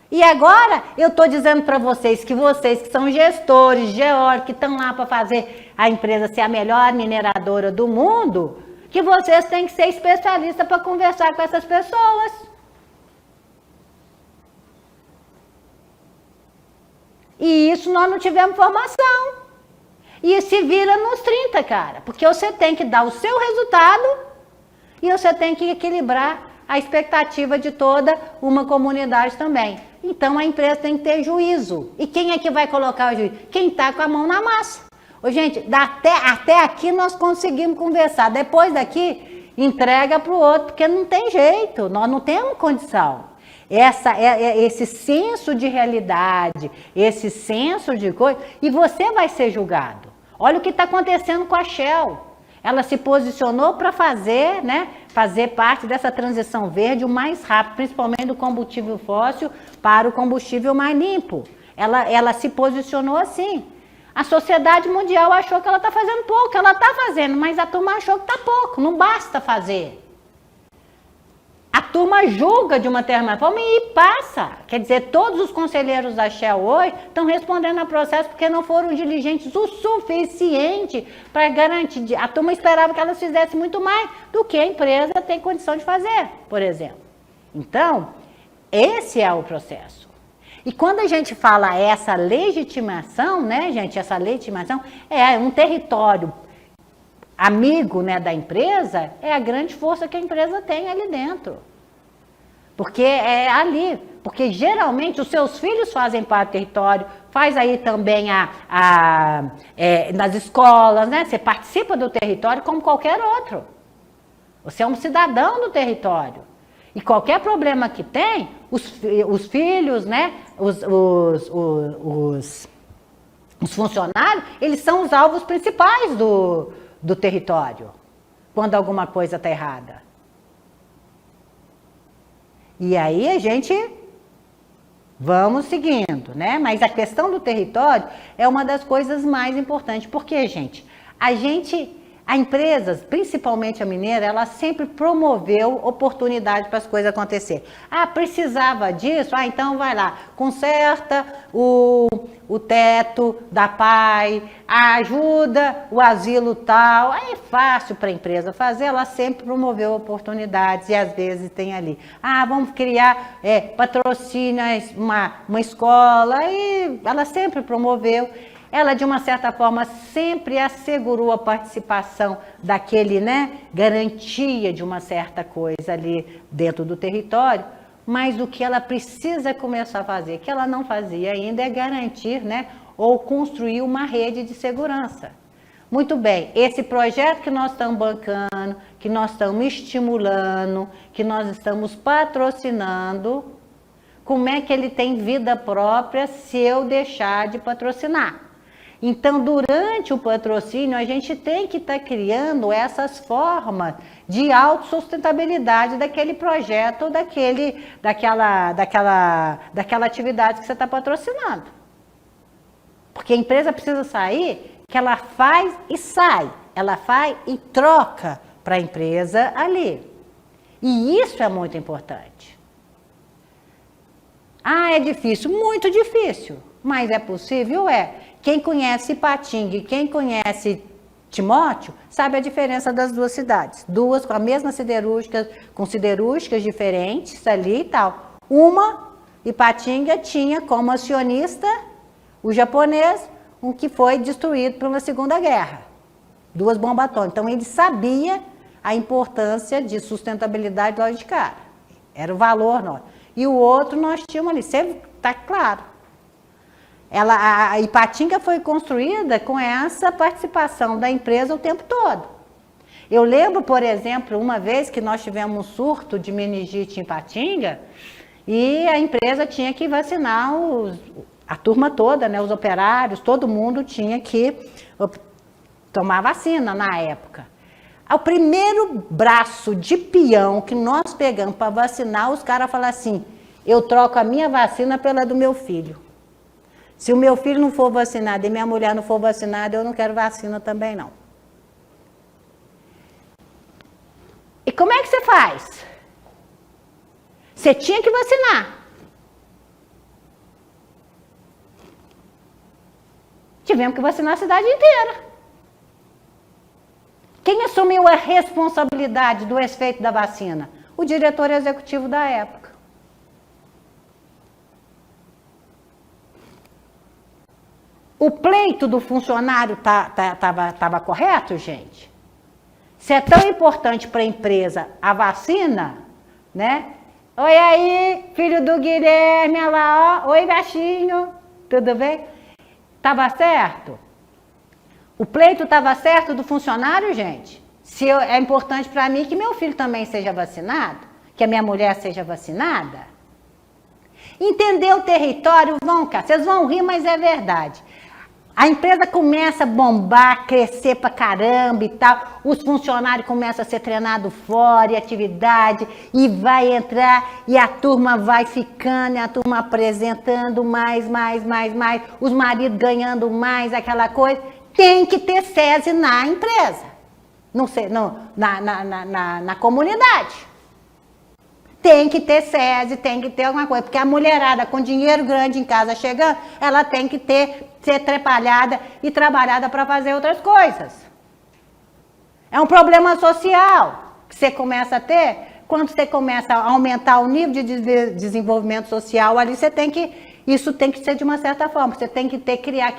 E agora, eu estou dizendo para vocês que são gestores, geólogos, que estão lá para fazer a empresa ser a melhor mineradora do mundo, que vocês têm que ser especialistas para conversar com essas pessoas. E isso nós não tivemos formação. E se vira nos 30, cara. Porque você tem que dar o seu resultado e você tem que equilibrar a expectativa de toda uma comunidade também. Então a empresa tem que ter juízo. E quem é que vai colocar o juízo? Quem está com a mão na massa. Ô, gente, até aqui nós conseguimos conversar. Depois daqui, entrega para o outro, porque não tem jeito, nós não temos condição. Esse senso de realidade, esse senso de coisa, e você vai ser julgado. Olha o que está acontecendo com a Shell. Ela se posicionou para fazer parte dessa transição verde o mais rápido, principalmente do combustível fóssil para o combustível mais limpo. Ela se posicionou assim. A sociedade mundial achou que ela está fazendo pouco, ela está fazendo, mas a turma achou que está pouco, não basta fazer. A turma julga de uma determinada forma e passa. Quer dizer, todos os conselheiros da Shell hoje estão respondendo a processo porque não foram diligentes o suficiente para garantir. A turma esperava que elas fizessem muito mais do que a empresa tem condição de fazer, por exemplo. Então, esse é o processo. E quando a gente fala essa legitimação, né, gente, essa legitimação é um território amigo, né, da empresa, é a grande força que a empresa tem ali dentro. Porque é ali, porque geralmente os seus filhos fazem parte do território, faz aí também nas escolas, né, você participa do território como qualquer outro. Você é um cidadão do território. E qualquer problema que tem, os filhos, né, os funcionários, eles são os alvos principais do território, quando alguma coisa está errada. E aí a gente vamos seguindo, né? Mas a questão do território é uma das coisas mais importantes, porque, gente, a empresa, principalmente a mineira, ela sempre promoveu oportunidade para as coisas acontecerem. Ah, precisava disso? Ah, então vai lá, conserta o teto da PAI, ajuda o asilo tal. Aí é fácil para a empresa fazer, ela sempre promoveu oportunidades e às vezes tem ali. Ah, vamos criar patrocínio, uma escola, e ela sempre promoveu. Ela, de uma certa forma, sempre assegurou a participação daquele, garantia de uma certa coisa ali dentro do território, mas o que ela precisa começar a fazer, que ela não fazia ainda, é garantir, ou construir uma rede de segurança. Muito bem, esse projeto que nós estamos bancando, que nós estamos estimulando, que nós estamos patrocinando, como é que ele tem vida própria se eu deixar de patrocinar? Então, durante o patrocínio, a gente tem que estar criando essas formas de autossustentabilidade daquele projeto ou daquela atividade que você está patrocinando. Porque a empresa precisa sair, que ela faz e sai, ela faz e troca para a empresa ali. E isso é muito importante. Ah, é difícil? Muito difícil, mas é possível? É. Quem conhece Ipatinga e quem conhece Timóteo, sabe a diferença das duas cidades. Duas com a mesma siderúrgica, com siderúrgicas diferentes ali e tal. Uma, Ipatinga, tinha como acionista o japonês, um que foi destruído pela Segunda Guerra. Duas bombas atômicas. Então, ele sabia a importância de sustentabilidade logo de cara. Era o valor nosso. E o outro nós tínhamos ali, está claro. A Ipatinga foi construída com essa participação da empresa o tempo todo. Eu lembro, por exemplo, uma vez que nós tivemos um surto de meningite em Ipatinga e a empresa tinha que vacinar a turma toda, os operários, todo mundo tinha que tomar vacina na época. O primeiro braço de peão que nós pegamos para vacinar, os caras falaram assim, eu troco a minha vacina pela do meu filho. Se o meu filho não for vacinado e minha mulher não for vacinada, eu não quero vacina também não. E como é que você faz? Você tinha que vacinar. Tivemos que vacinar a cidade inteira. Quem assumiu a responsabilidade do efeito da vacina? O diretor executivo da época. O pleito do funcionário estava correto, gente? Se é tão importante para a empresa a vacina, Oi aí, filho do Guilherme, olha lá, ó. Oi, baixinho, tudo bem? Estava certo? O pleito estava certo do funcionário, gente? Se é importante para mim que meu filho também seja vacinado, que a minha mulher seja vacinada? Entender o território, vocês vão rir, mas é verdade. A empresa começa a bombar, crescer pra caramba e tal, os funcionários começam a ser treinados fora, e atividade, e vai entrar, e a turma vai ficando, e a turma apresentando mais, os maridos ganhando mais, aquela coisa. Tem que ter SESI na empresa, na comunidade. Tem que ter SESI, tem que ter alguma coisa, porque a mulherada com dinheiro grande em casa chegando, ela tem que ser trepalhada e trabalhada para fazer outras coisas. É um problema social que você começa a ter, quando você começa a aumentar o nível de desenvolvimento social, ali isso tem que ser de uma certa forma, você tem que criar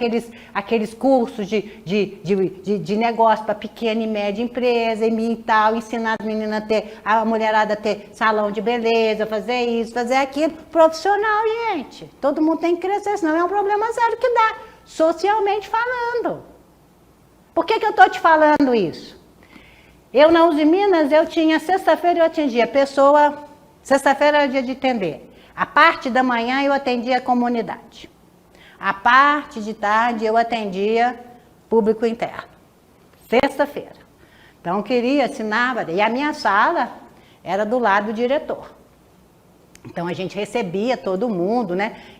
aqueles cursos de negócio para pequena e média empresa e tal, ensinar as meninas a mulherada a ter salão de beleza, fazer isso, fazer aquilo, profissional, gente. Todo mundo tem que crescer, senão é um problema sério que dá, socialmente falando. Por que eu estou te falando isso? Eu na Uzi Minas, sexta-feira eu atendia sexta-feira era dia de atender. A parte da manhã eu atendia a comunidade. A parte de tarde eu atendia público interno. Sexta-feira. Então assinava, e a minha sala era do lado do diretor. Então a gente recebia todo mundo,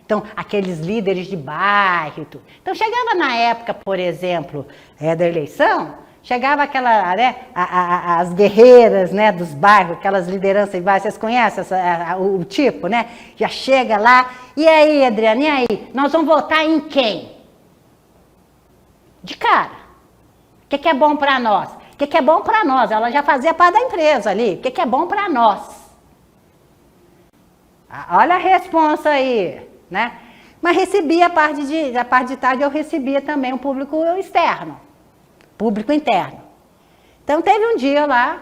Então aqueles líderes de bairro e tudo. Então chegava na época, por exemplo, da eleição, Chegava aquela, né, as guerreiras, né, dos bairros, aquelas lideranças de bairro, vocês conhecem o tipo, né? Já chega lá, e aí, Adriana, e aí? Nós vamos votar em quem? De cara. O que é bom para nós? O que é bom para nós? Ela já fazia parte da empresa ali. O que é bom para nós? Olha a responsa aí, né? Mas recebia a parte de tarde, eu recebia também um público externo. Público interno. Então, teve um dia lá,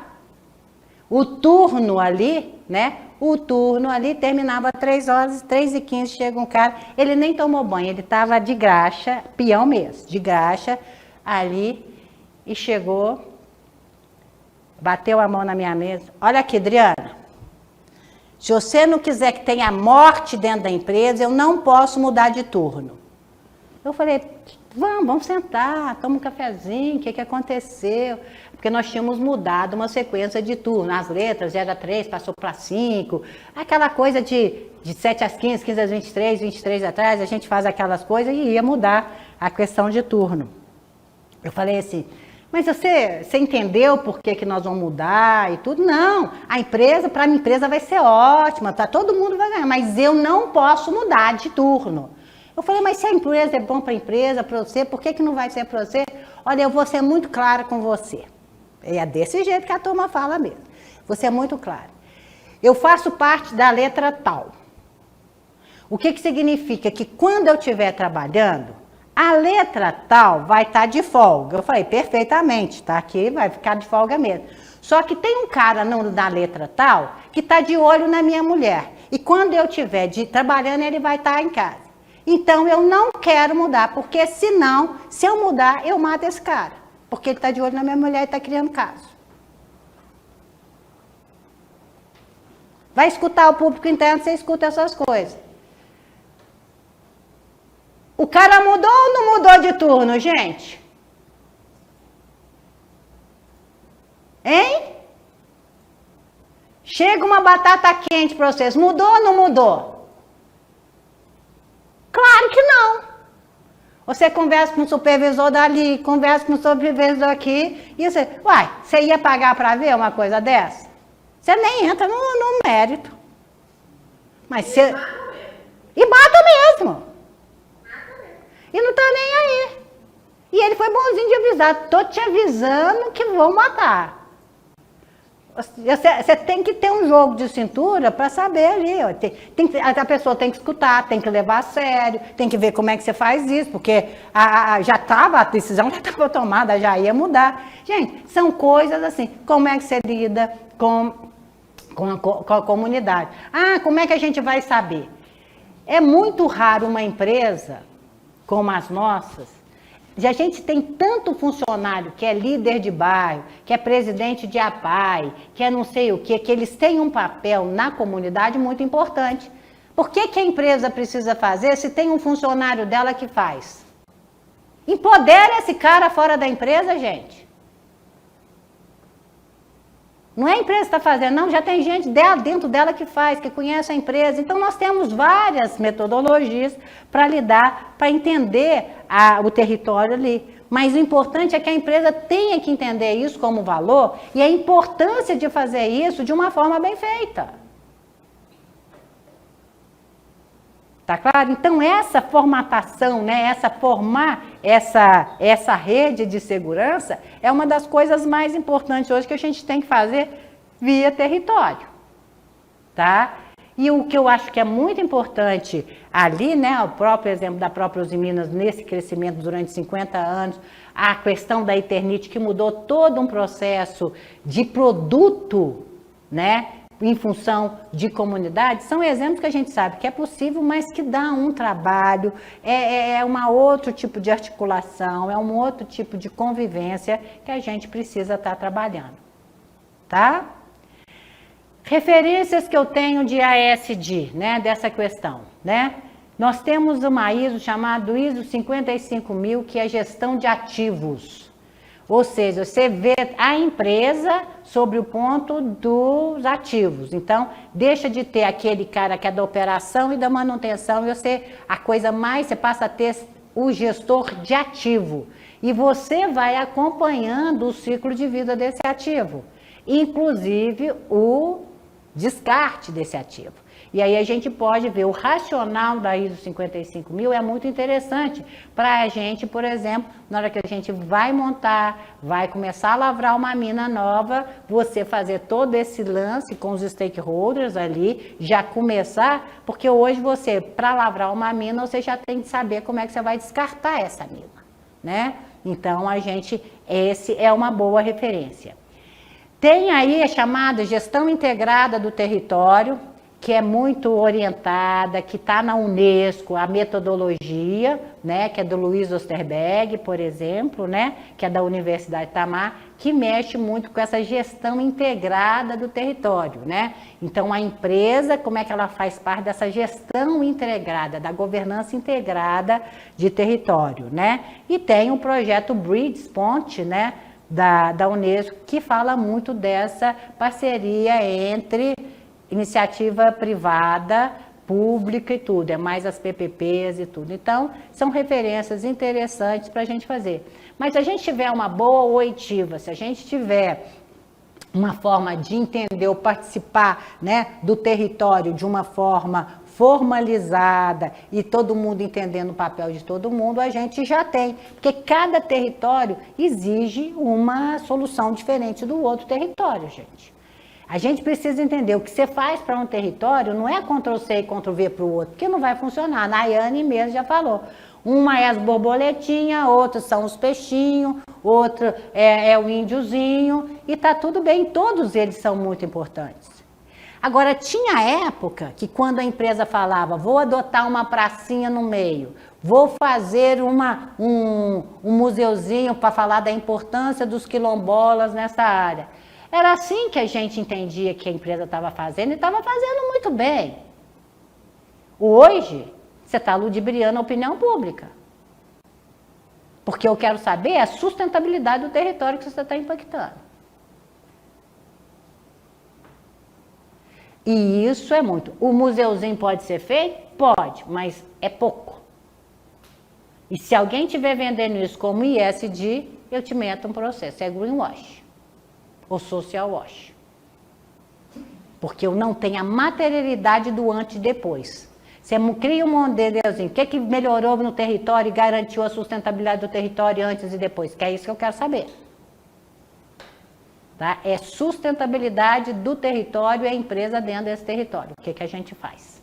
o turno ali, né? O turno ali terminava 3 horas, 3h15, chega um cara, ele nem tomou banho, ele estava de graxa, peão mesmo, de graxa, ali, e chegou, bateu a mão na minha mesa. Olha aqui, Adriana, se você não quiser que tenha morte dentro da empresa, eu não posso mudar de turno. Eu falei, vamos sentar, toma um cafezinho, o que aconteceu? Porque nós tínhamos mudado uma sequência de turno, as letras, era 3, passou para 5, aquela coisa de 7 às 15, 15 às 23, 23 atrás, a gente faz aquelas coisas e ia mudar a questão de turno. Eu falei assim, mas você entendeu por que nós vamos mudar e tudo? Não, a empresa, para a minha empresa vai ser ótima, tá? Todo mundo vai ganhar, mas eu não posso mudar de turno. Eu falei, mas se a empresa é bom para a empresa, para você, por que não vai ser para você? Olha, eu vou ser muito clara com você. É desse jeito que a turma fala mesmo. Você é muito clara. Eu faço parte da letra tal. O que significa? Que quando eu estiver trabalhando, a letra tal vai estar de folga. Eu falei, perfeitamente, tá aqui, vai ficar de folga mesmo. Só que tem um cara na letra tal que está de olho na minha mulher. E quando eu estiver trabalhando, ele vai estar em casa. Então, eu não quero mudar, porque senão, se eu mudar, eu mato esse cara. Porque ele está de olho na minha mulher e está criando caso. Vai escutar o público interno, você escuta essas coisas. O cara mudou ou não mudou de turno, gente? Hein? Chega uma batata quente para vocês, mudou ou não mudou? Claro que não. Você conversa com o supervisor dali, conversa com o supervisor aqui, e você ia pagar para ver uma coisa dessa? Você nem entra no mérito. Mas você... E mata mesmo. E não tá nem aí. E ele foi bonzinho de avisar, tô te avisando que vou matar. Você tem que ter um jogo de cintura para saber ali. Ó. A pessoa tem que escutar, tem que levar a sério, tem que ver como é que você faz isso, porque a decisão já estava tomada, já ia mudar. Gente, são coisas assim, como é que você lida com a comunidade? Como é que a gente vai saber? É muito raro uma empresa como as nossas. E a gente tem tanto funcionário que é líder de bairro, que é presidente de APAI, que é não sei o quê, que eles têm um papel na comunidade muito importante. Por que a empresa precisa fazer se tem um funcionário dela que faz? Empodera esse cara fora da empresa, gente. Não é a empresa que está fazendo, não, já tem gente dentro dela que faz, que conhece a empresa. Então, nós temos várias metodologias para lidar, para entender o território ali. Mas o importante é que a empresa tenha que entender isso como valor e a importância de fazer isso de uma forma bem feita. Tá claro? Então, essa formatação, né, formar essa rede de segurança é uma das coisas mais importantes hoje que a gente tem que fazer via território. Tá? E o que eu acho que é muito importante ali, né, o próprio exemplo da própria Uzi Minas, nesse crescimento durante 50 anos, a questão da Eternit, que mudou todo um processo de produto, né, em função de comunidade, são exemplos que a gente sabe que é possível, mas que dá um trabalho, é um outro tipo de articulação, é um outro tipo de convivência que a gente precisa estar trabalhando, tá? Referências que eu tenho de ASD, né, dessa questão, né? Nós temos uma ISO chamada ISO 55000, que é gestão de ativos. Ou seja, você vê a empresa sobre o ponto dos ativos. Então, deixa de ter aquele cara que é da operação e da manutenção, e você passa a ter o gestor de ativo. E você vai acompanhando o ciclo de vida desse ativo, inclusive o descarte desse ativo. E aí a gente pode ver o racional da ISO 55000 é muito interessante para a gente, por exemplo, na hora que a gente vai montar, vai começar a lavrar uma mina nova, você fazer todo esse lance com os stakeholders ali, já começar, porque hoje você, para lavrar uma mina, você já tem que saber como é que você vai descartar essa mina, né? Então, esse é uma boa referência. Tem aí a chamada gestão integrada do território, que é muito orientada, que está na Unesco, a metodologia, né, que é do Luiz Osterberg, por exemplo, né, que é da Universidade Itamar, que mexe muito com essa gestão integrada do território, né? Então, a empresa, como é que ela faz parte dessa gestão integrada, da governança integrada de território, né? E tem o projeto Bridges, Ponte, né, da Unesco, que fala muito dessa parceria entre iniciativa privada, pública e tudo, é mais as PPPs e tudo. Então, são referências interessantes para a gente fazer. Mas se a gente tiver uma boa oitiva, se a gente tiver uma forma de entender ou participar, né, do território de uma forma formalizada e todo mundo entendendo o papel de todo mundo, a gente já tem. Porque cada território exige uma solução diferente do outro território, gente. A gente precisa entender o que você faz para um território, não é Ctrl+C e Ctrl+V para o outro, porque não vai funcionar. A Nayane mesmo já falou. Uma é as borboletinhas, outras são os peixinhos, outra é o índiozinho, e tá tudo bem, todos eles são muito importantes. Agora, tinha época que quando a empresa falava, vou adotar uma pracinha no meio, vou fazer um museuzinho para falar da importância dos quilombolas nessa área. Era assim que a gente entendia que a empresa estava fazendo e estava fazendo muito bem. Hoje, você está ludibriando a opinião pública. Porque eu quero saber a sustentabilidade do território que você está impactando. E isso é muito. O museuzinho pode ser feito? Pode, mas é pouco. E se alguém estiver vendendo isso como ISD, eu te meto um processo. É greenwash. Ou social wash. Porque eu não tenho a materialidade do antes e depois. Você cria um modelzinho, o que melhorou no território e garantiu a sustentabilidade do território antes e depois? Que é isso que eu quero saber. Tá? É sustentabilidade do território e a empresa dentro desse território. O que a gente faz?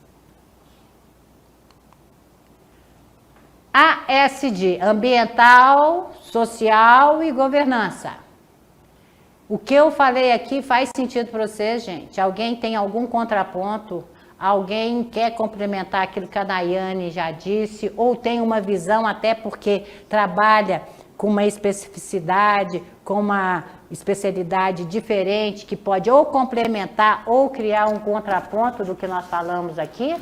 ASD, ambiental, social e governança. O que eu falei aqui faz sentido para vocês, gente? Alguém tem algum contraponto? Alguém quer complementar aquilo que a Nayane já disse? Ou tem uma visão, até porque trabalha com uma especificidade, com uma especialidade diferente, que pode ou complementar ou criar um contraponto do que nós falamos aqui?